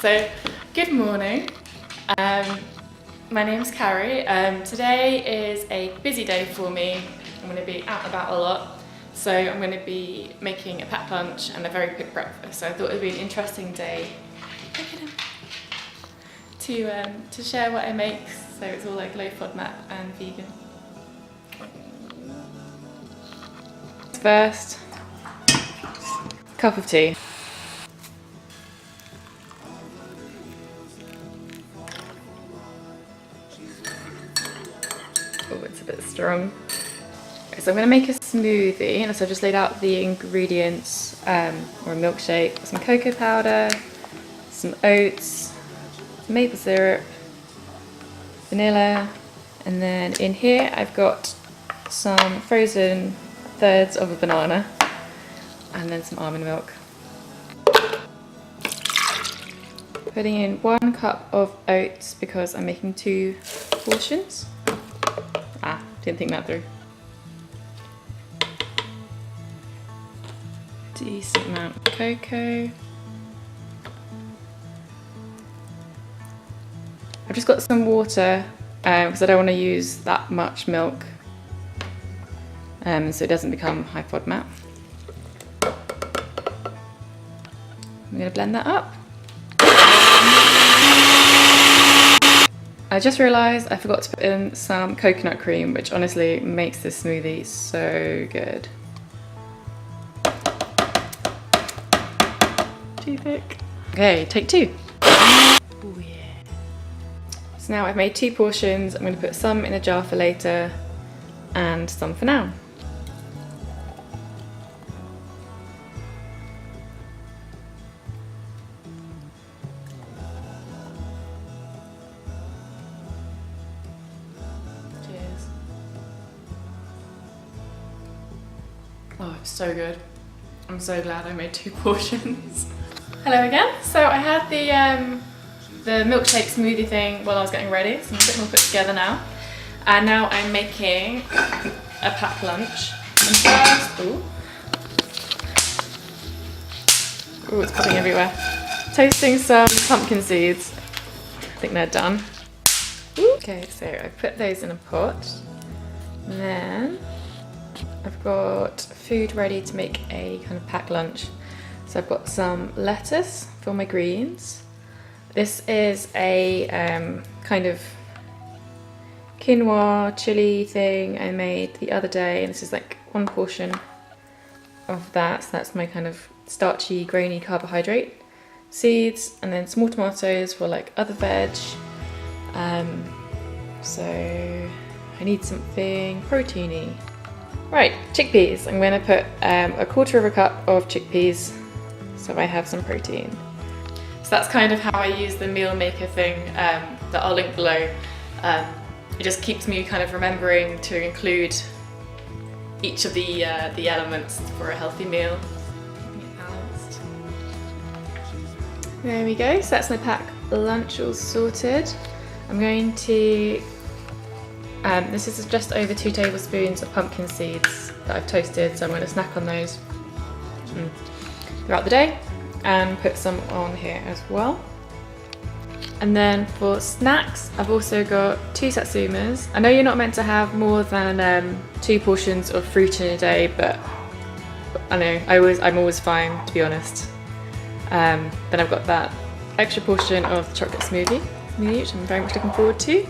So, good morning. My name's Carrie. Today is a busy day for me. I'm going to be out and about a lot. So I'm going to be making a packed lunch and a very quick breakfast. So I thought it would be an interesting day to share what I make. So it's all like low FODMAP and vegan. First, cup of tea. Oh, it's a bit strong. Okay, so I'm going to make a smoothie, and so I've just laid out the ingredients, or a milkshake, some cocoa powder, some oats, maple syrup, vanilla, and then in here I've got some frozen thirds of a banana, and then some almond milk. Putting in 1 cup of oats because I'm making 2 portions. Didn't think that through. Decent amount of cocoa. I've just got some water because I don't want to use that much milk, so it doesn't become high FODMAP. I'm going to blend that up. I just realised I forgot to put in some coconut cream, which honestly makes this smoothie so good. Too thick. Okay, take 2. Oh yeah. So now I've made 2 portions. I'm going to put some in a jar for later and some for now. Oh, it's so good. I'm so glad I made 2 portions. Hello again. So I had the milkshake smoothie thing while I was getting ready, so I'm a bit more put together now. And now I'm making a packed lunch. And first, ooh, it's popping everywhere. Toasting some pumpkin seeds. I think they're done. Ooh. Okay, so I put those in a pot. And then I've got food ready to make a kind of packed lunch. So I've got some lettuce for my greens. This is a kind of quinoa chili thing I made the other day, and this is like 1 portion of that. So that's my kind of starchy, grainy carbohydrate. Seeds, and then small tomatoes for like other veg. So I need something proteiny. Right, chickpeas. I'm going to put 1/4 cup of chickpeas so I have some protein. So that's kind of how I use the meal maker thing that I'll link below. It just keeps me kind of remembering to include each of the elements for a healthy meal. There we go, so that's my packed lunch all sorted. I'm going to this is just over 2 tablespoons of pumpkin seeds that I've toasted, so I'm going to snack on those throughout the day and put some on here as well. And then for snacks, I've also got 2 satsumas. I know you're not meant to have more than 2 portions of fruit in a day, but I know I'm always fine, to be honest. Then I've got that extra portion of the chocolate smoothie, which I'm very much looking forward to.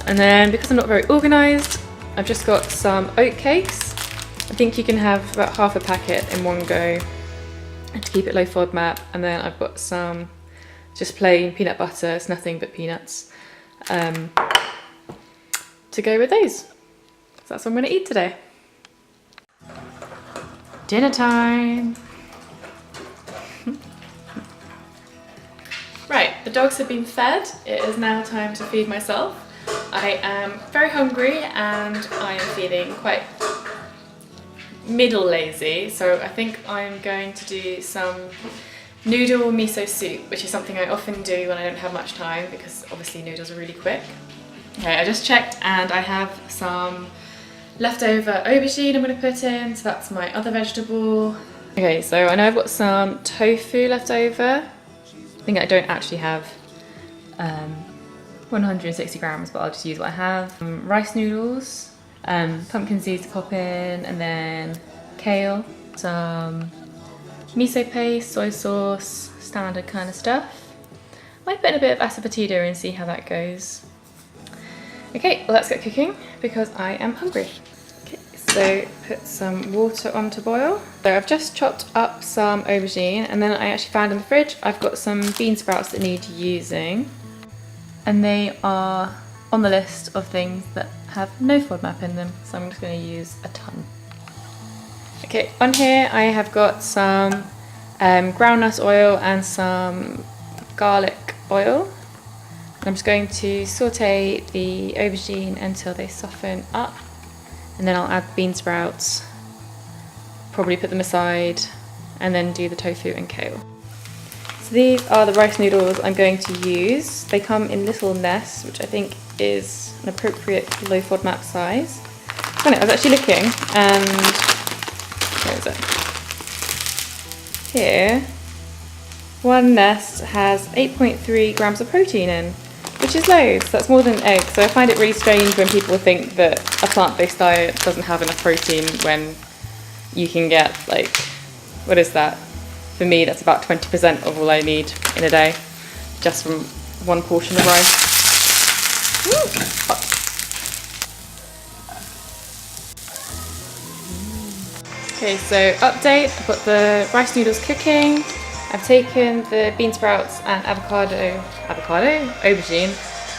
And then because I'm not very organised, I've just got some oat cakes. I think you can have about half a packet in one go to keep it low FODMAP. And then I've got some just plain peanut butter, it's nothing but peanuts, to go with those. So that's what I'm going to eat today. Dinner time! Right, the dogs have been fed. It is now time to feed myself. I am very hungry and I am feeling quite middle lazy, so I think I'm going to do some noodle miso soup, which is something I often do when I don't have much time because obviously noodles are really quick. Okay, I just checked and I have some leftover aubergine I'm going to put in, so that's my other vegetable. Okay, so I know I've got some tofu left over. think I don't actually have 160 grams, but I'll just use what I have. Rice noodles, pumpkin seeds to pop in, and then kale, some miso paste, soy sauce, standard kind of stuff. Might put in a bit of asafoetida and see how that goes. Okay, well, let's get cooking because I am hungry. Okay, so put some water on to boil. So I've just chopped up some aubergine, and then I actually found in the fridge I've got some bean sprouts that need using. And they are on the list of things that have no FODMAP in them, so I'm just going to use a ton. Okay, on here I have got some groundnut oil and some garlic oil. I'm just going to saute the aubergine until they soften up, and then I'll add bean sprouts, probably put them aside, and then do the tofu and kale. So these are the rice noodles I'm going to use. They come in little nests, which I think is an appropriate low FODMAP size. Funny, I was actually looking, and where is it? Here, one nest has 8.3 grams of protein in, which is loads. That's more than an egg. So I find it really strange when people think that a plant-based diet doesn't have enough protein when you can get, like, what is that? For me, that's about 20% of all I need in a day, just from one portion of rice. Hot. Okay, so update, I've got the rice noodles cooking. I've taken the bean sprouts and aubergine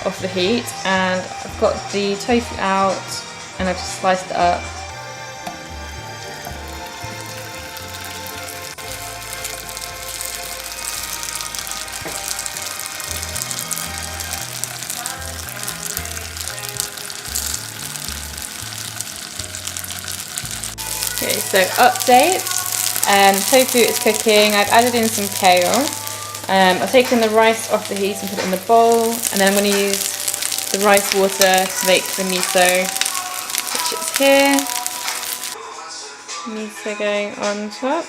off the heat, and I've got the tofu out and I've just sliced it up. Okay, so update, tofu is cooking. I've added in some kale. I've taken the rice off the heat and put it in the bowl, and then I'm going to use the rice water to make the miso, which is here. Miso going on top.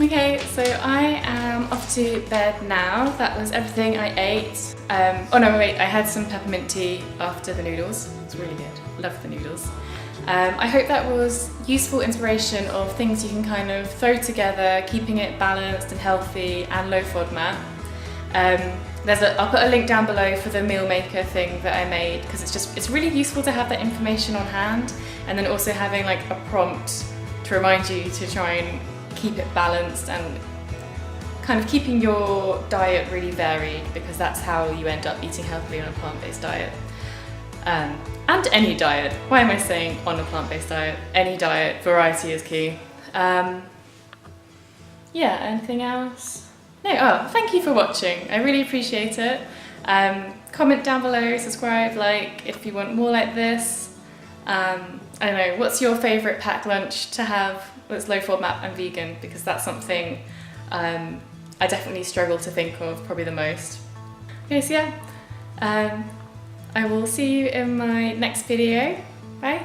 Okay, so I am off to bed now. That was everything I ate. Oh no, wait, I had some peppermint tea after the noodles. It's really good. Love the noodles. I hope that was useful inspiration of things you can kind of throw together, keeping it balanced and healthy and low FODMAP. I'll put a link down below for the meal maker thing that I made, because it's really useful to have that information on hand, and then also having like a prompt to remind you to try and keep it balanced and kind of keeping your diet really varied, because that's how you end up eating healthily on a plant-based diet. And any diet. Why am I saying on a plant-based diet? Any diet, variety is key. Yeah, anything else? No, thank you for watching. I really appreciate it. Comment down below, subscribe, like if you want more like this. I don't know, what's your favourite packed lunch to have that's low FODMAP and vegan? Because that's something I definitely struggle to think of probably the most. Okay, so yeah, I will see you in my next video. Bye.